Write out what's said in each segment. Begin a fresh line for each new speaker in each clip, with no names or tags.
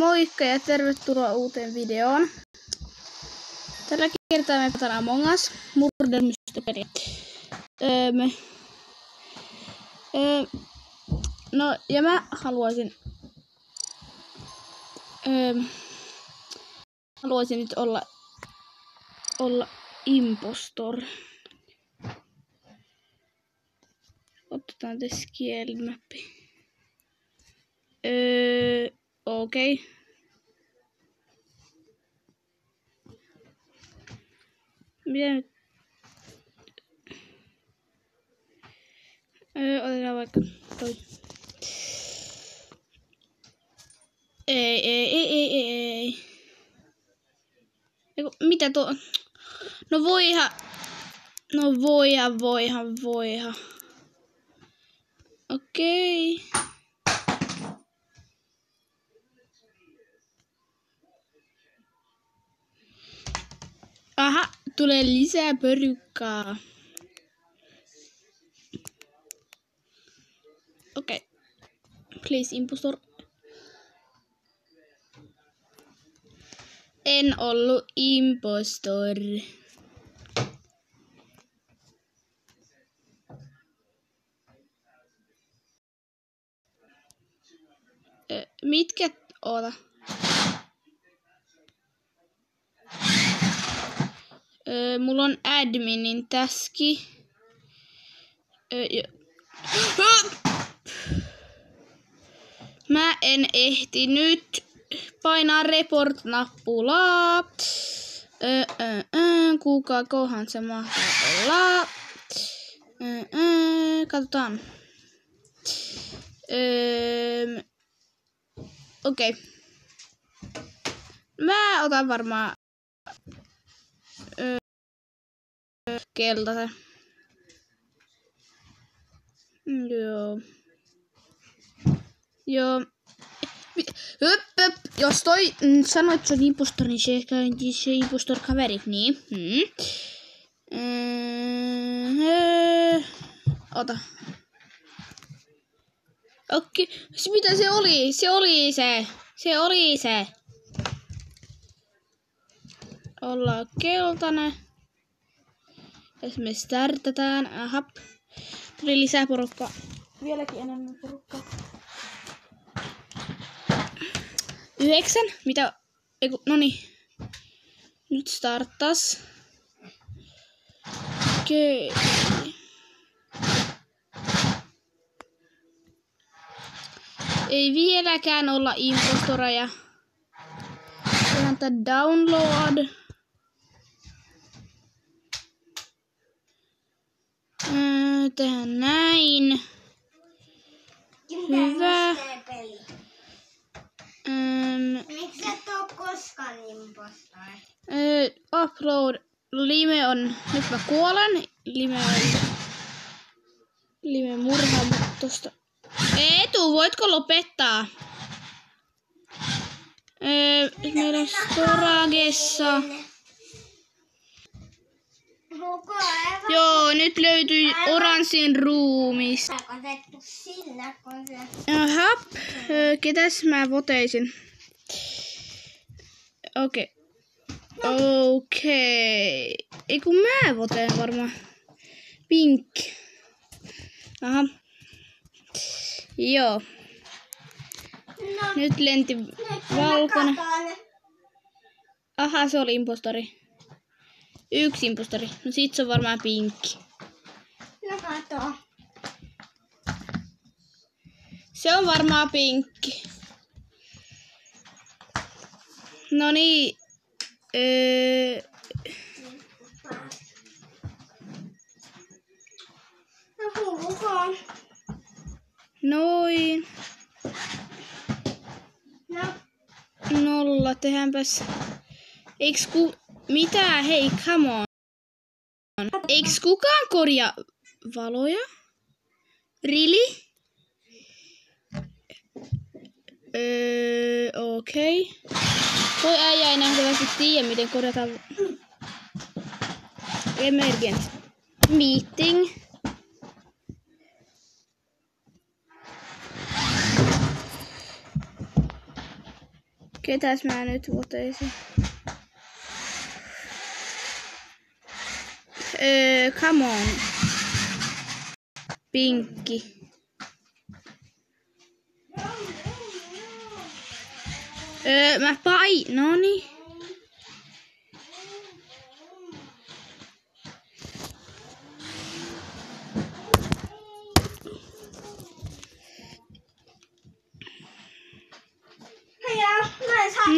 Moikka ja tervetuloa uuteen videoon. Tällä kertaa me pelataan Among Us Murder Mystery. No ja mä haluaisin nyt olla impostor. Otetaan tässä kielimäppi. Okei. Okay. Mitä nyt? Otetaan vaikka toi. Ei. Mitä tuo? No voihan. Okei. Aha, tulee lisää porukkaa. Okei. Please, impostor. En ollut impostor. Mitkä oota? Mulla on adminin taski. Mä en ehtinyt painaa report-nappulaa. Kukakohan se mahtaa olla? Katsotaan. Okei. Mä otan varmaan keltaisen. Joo. Jos toi sanoit, että se on impostor, niin se impostor kaveri, niin. Ota. Okei. Mitä se oli? Se oli se. Ollaan keltainen. Jos me startataan. Aha. Tuli lisää porukkaa. Vieläkin enemmän porukkaa. 9. Mitä? Noniin. Nyt starttas. Okei. Ei vieläkään olla impostoreja. Tehdään tää download. Tehdään näin. Hyvä.
Miksi et oo koskaan impostori?
Upload. Lime on... Nyt mä kuolen. Lime murhaa mut tosta. Eetu, voitko lopettaa? Meillä on storagessa. Joo, nyt löytyi oranssin ruumista. Aha, ketäs mä voteisin? Okei. Ei kun mä voteen varmaan. Pink. Aha. Joo. No, nyt lenti valkoinen. Aha, se oli impostori. 1 impostori. No sit se on varmaan pinkki.
No kato.
Se on varmaan pinkki. No niin.
No kuulukoon.
Noin.
No.
0. Tehdäänpäs. Mitä? Hei, come on. Eiks kukaan korjaa valoja? Really? Okei. Toi äijä ei nähtävästi tiedä, miten korjataan. Emergent. Meeting. Ketäs mä nyt voteisin? Come on. Pinkki. Noni.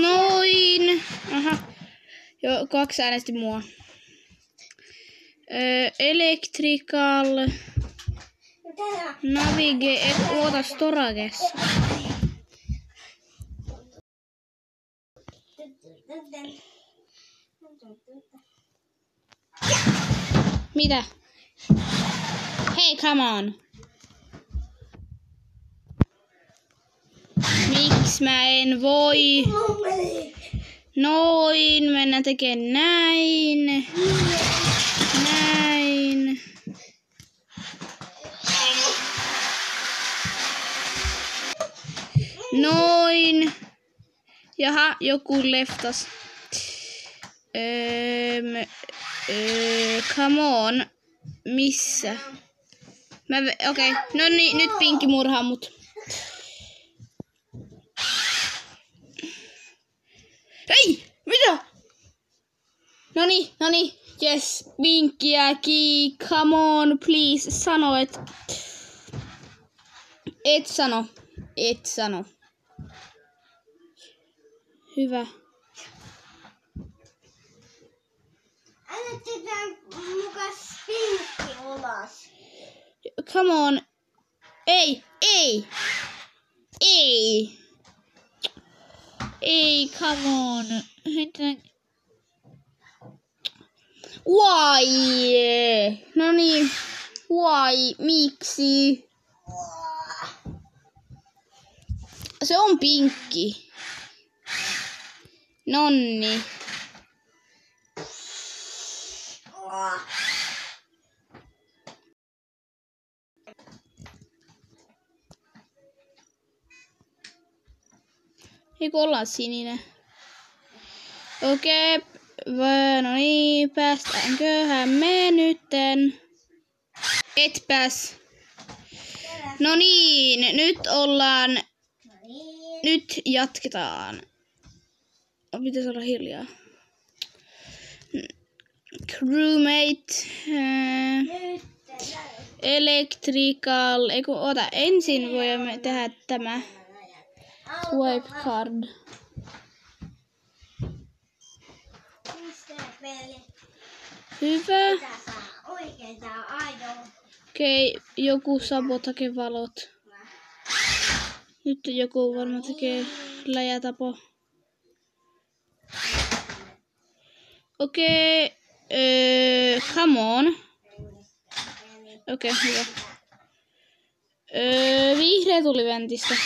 Noin. Aha. Jo, 2 äänesti mua. Electrical. Navige. Luota Storages. Mitä? Hei, come on. Miksi mä en voi? Noin, mennään tekemään näin. Näin. Noin. Jaha, joku leftas. Come on. Missä? Okei. No niin, nyt Pinkki murhaa mut. Hei! Mitä? Noni. Yes. Pinkkiä, come on, please. Sano, et. Et sano. Hyvä.
Äänestetään mukas Pinkki ulos.
Come on. Ei, come on. Why? No niin. Why? Miksi? Se on Pinkki. Nonni. Eikö olla sininen? Okei. No niin, päästäänköhän me nytten? Et pääs. No niin, nyt ollaan. Nyt jatketaan. Pitäisi olla hiljaa. Crewmate. Electrical. Eiku, ota, ensin voimme tehdä tämä. Swipe card. Hyvä. Okei, joku sabotake valot. Nyt joku varmaan tekee läjätapo. Okei, come on. Okei, hyvä. Vihreä tuli ventistä.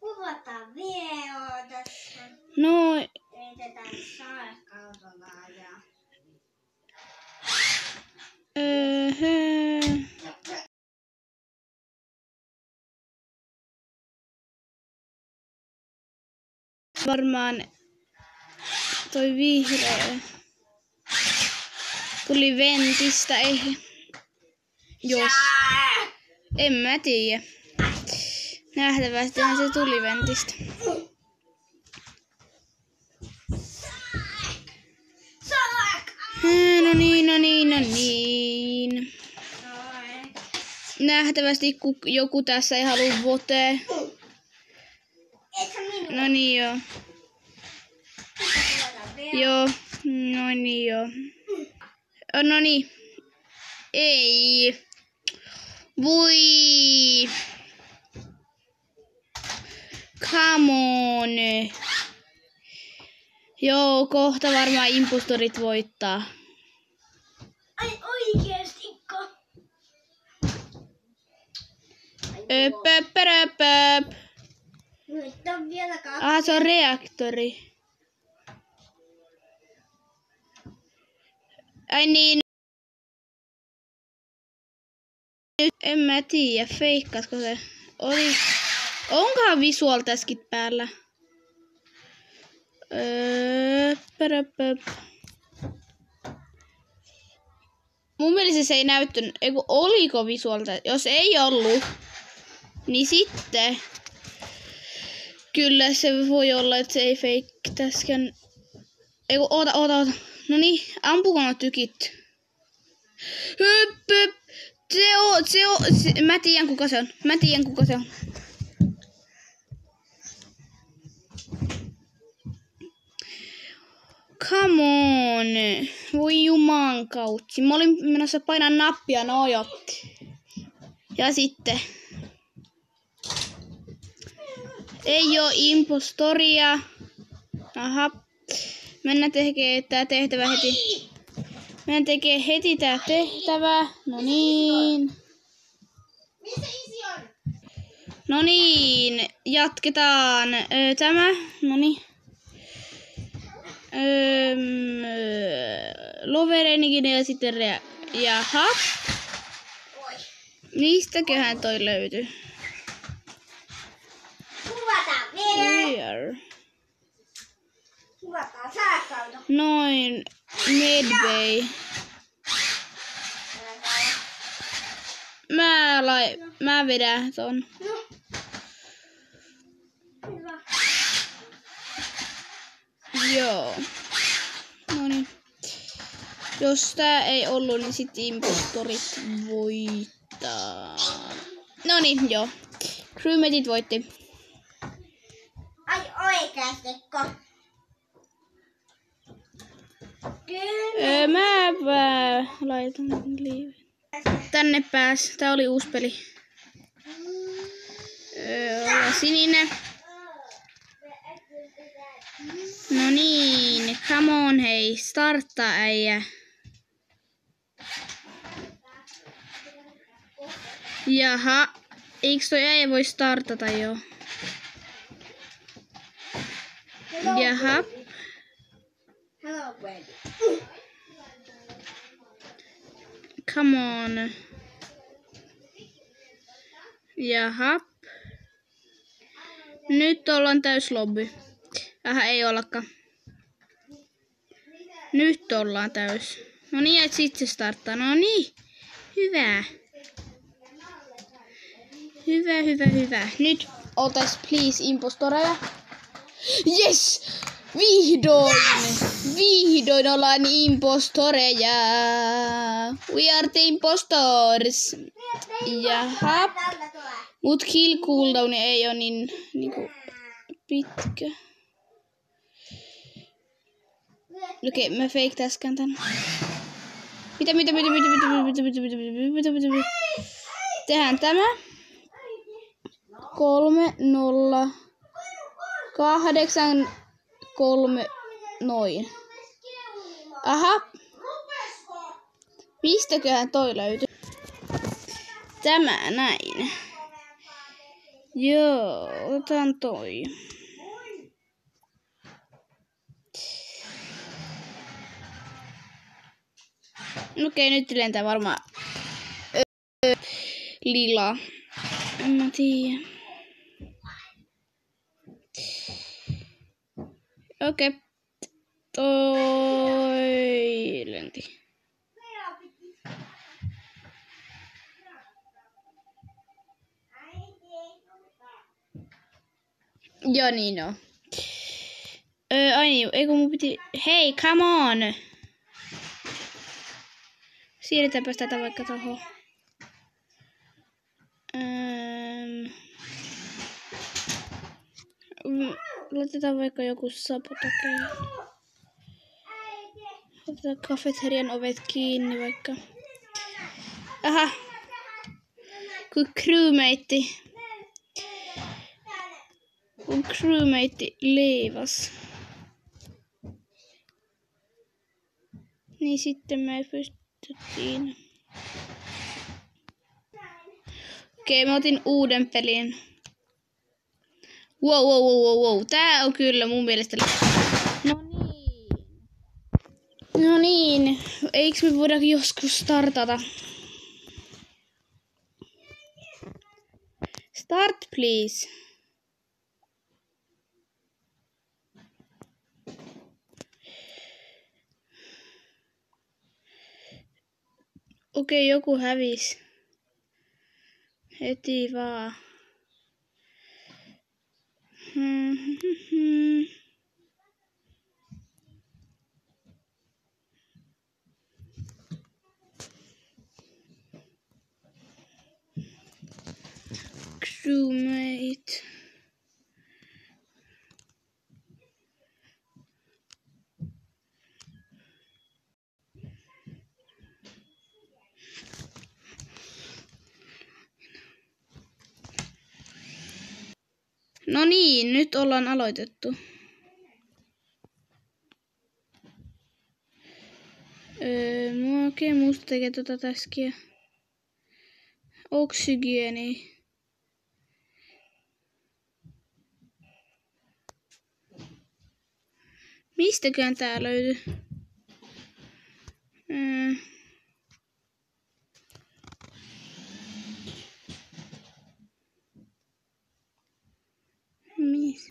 Kuvataan vielä tässä.
No.
Yritetään saada kautolaa ja.
Varmaan toi vihreä tuli ventistä, ei. Jos. En mä tiedä. Nähtävästihän se tuli ventistä. No niin. Nähtävästi joku tässä ei halua votea. No niin joo. Joo, no niin joo. No niin. Ei. Voi. Come on. Joo, kohta varmaan impostorit voittaa.
Ai oikeestikko?
Öp.
Nyt on vielä 2.
Se on reaktori. Ai niin. Nyt en mä tiedä, feikkasko se. Onkohan visual tässäkin päällä? Mun mielestä se ei näyttänyt. Eiku, oliko visual tässä? Jos ei ollut, niin sitten kyllä se voi olla, että se ei fake täskään. Eiku, oota. Noniin, ampuko nuo tykit? Höp. Mä tiedän kuka se on. Come on. Voi juman kautsi. Mä olin menossa painaa nappia, no jo. Ja sitten. Ei oo impostoria. Aha. Mennään tekee tää tehtävä heti. Mennään tekee heti tää tehtävä. No niin.
Missä isi on?
No niin. Jatketaan. Tämä. No niin. Loverenikin ja sitten jaha. Mistäköhän toi löytyy?
Kuvataan vielä.
Here.
Kuvataan sääkautta.
Noin. Medway. Mä vedän ton.
No. Hyvä.
Joo. Noniin. Jos tää ei ollut, niin sit impostorit voittaa. Noniin, joo. Crewmatet voitti.
Ai oikeastikko? Kyllä.
Mä laitan liive. Tänne pääs. Tää oli uusi peli. Olla sininen. No niin, come on hei, startta äijä. Jaha, eiks toi äijä voi startata jo? Jaha.
Hello baby.
Come on. Jaha. Nyt ollaan täys lobby. Aha, ei ollakaan. Nyt ollaan täys. No niin, et sit se starttaa. No niin. Hyvä. Hyvä. Nyt oltais please impostoreja. Yes! Vihdoin ollaan impostoreja. We are the impostors. Jaha. Mut kill cooldown ei oo niinku pitkä. Okei, mä fake täskään tän. Mitä? Tehdään tämä. 3, 0, 8, 3, noin. Aha. Mistäköhän toi löytyy? Tämä näin. Joo, otan toi. Okei, nyt lentää varmaan lila. En mä tiedä. Okei. Toi lenti. Joo niin on. Ai niin, eikö mun piti... Hei, come on! Siirretäänpäs tätä vaikka tohon. Laitetaan vaikka joku sabotage. Otetaan kafeterian ovet kiinni vaikka. Aha. Kun crewmate leivas. Niin sitten me pystyttiin. Okei, mä otin uuden pelin. Wow. Tää on kyllä mun mielestä... No niin. No niin, eikö me voida joskus startata? Start, please. Okei, joku hävisi. Heti vaan. Crewmate. No niin, nyt ollaan aloitettu. Okei, musta tekee tota täskiä. Oksygeeni. Mistäkään tää löytyy? Mis?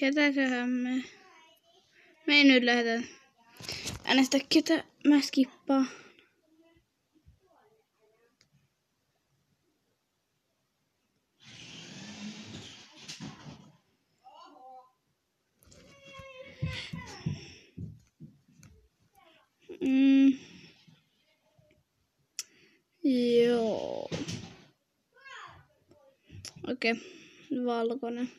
Ketäköhän me? Me ei nyt lähdetä äänestä ketä mä skippaan. Joo. Okei, valkoinen.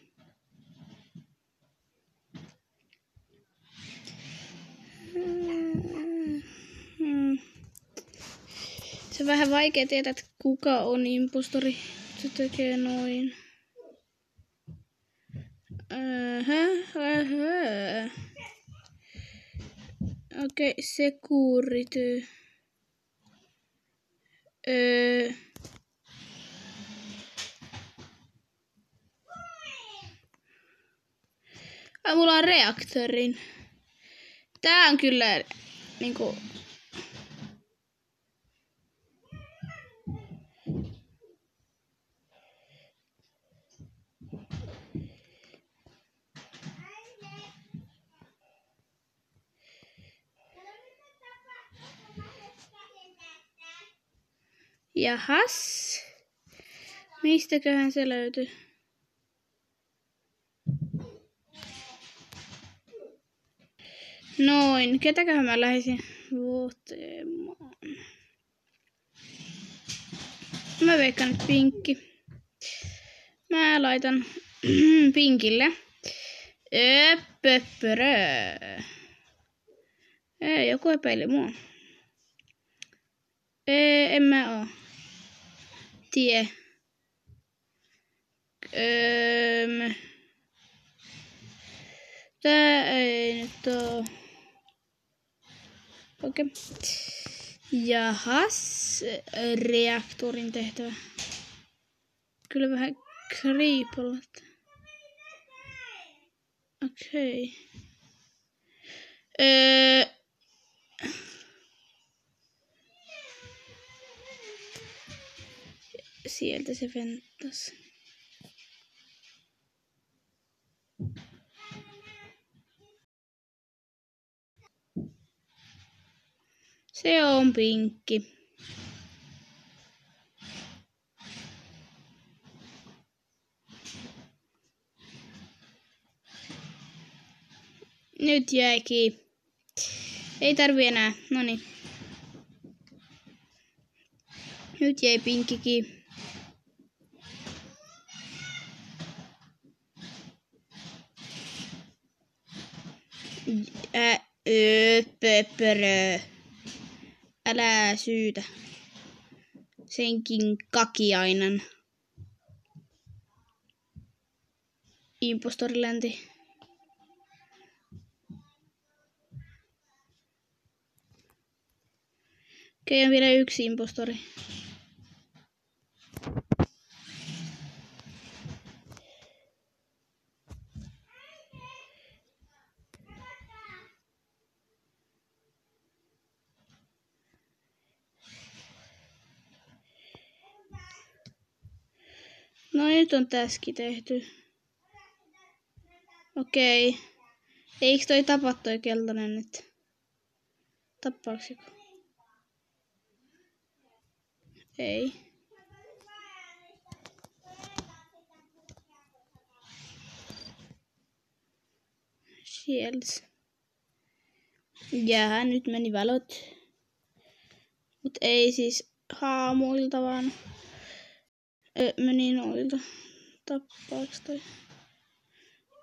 Se on vähän vaikea tietää, että kuka on impostori. Se tekee noin. Okei, security. Mulla on reaktorin. Tää on kyllä niinku... Jahas. Mistäköhän se löytyy? Noin. Ketäköhän mä lähisin vuotemaan? Mä veikkaan nyt pinkki. Mä laitan pinkille. Pöppörö. Ei, joku epäili mua. En mä oo. Tie. Tää ei nyt oo. Okei. Jahas. Reaktorin tehtävä. Kyllä vähän kriipolat. Okei. Sieltä se venttas. Se on pinkki. Nyt jäikin. Ei tarvi enää. Noniin. Nyt jäi pinkkikin. Pöppörö. Älä syytä. Senkin kakiainen. Impostorilanti. Okei, on vielä yksi impostori. No nyt on tässäkin tehty. Okei. Eikö toi tapa toi keltainen nyt? Tappaaksiko? Ei. Shields. Jää, nyt meni valot. Mut ei siis haamuilta vaan. Meni noilta. Tappaaks toi?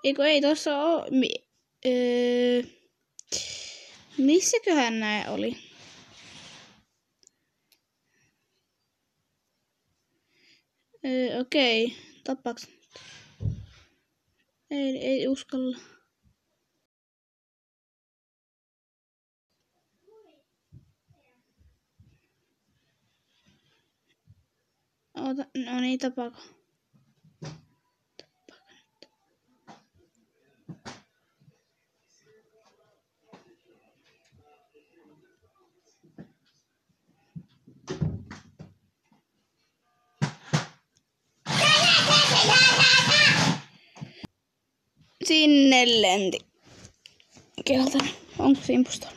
Eikö ei tossa oo... Missäköhän nää oli? Okei. Tappaaks? Ei uskalla. Ota, no niin, tapaako? Sinne lenti. Keltainen. Onko se impostor?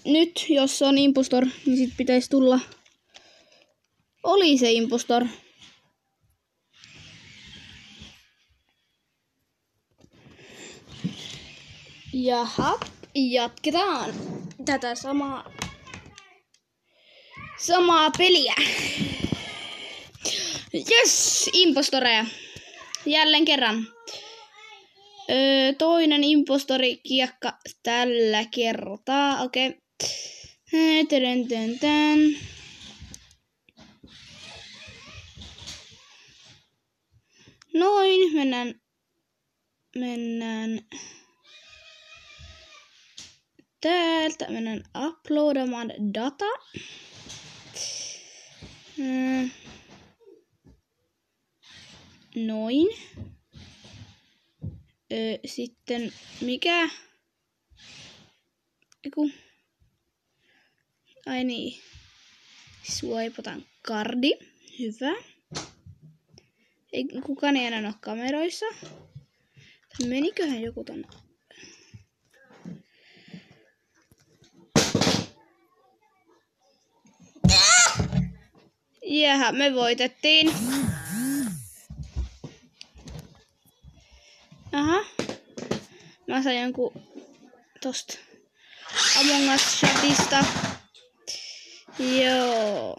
Nyt, jos se on impostor, niin sit pitäisi tulla... Oli se impostor. Jaha, jatketaan tätä samaa peliä. Yes, impostoreja. Jälleen kerran. Toinen impostori kiekka tällä kertaa. Okei. Noin, mennään täältä, mennään uploadamaan data. Noin. Sitten mikä? Ai niin. Swipataan kardi. Hyvä. Ei kukaan ei enää ole kameroissa. Meniköhän joku tonne? Jaha, me voitettiin. Aha. Mä sain jonkun tosta Among Us chatista. Joo.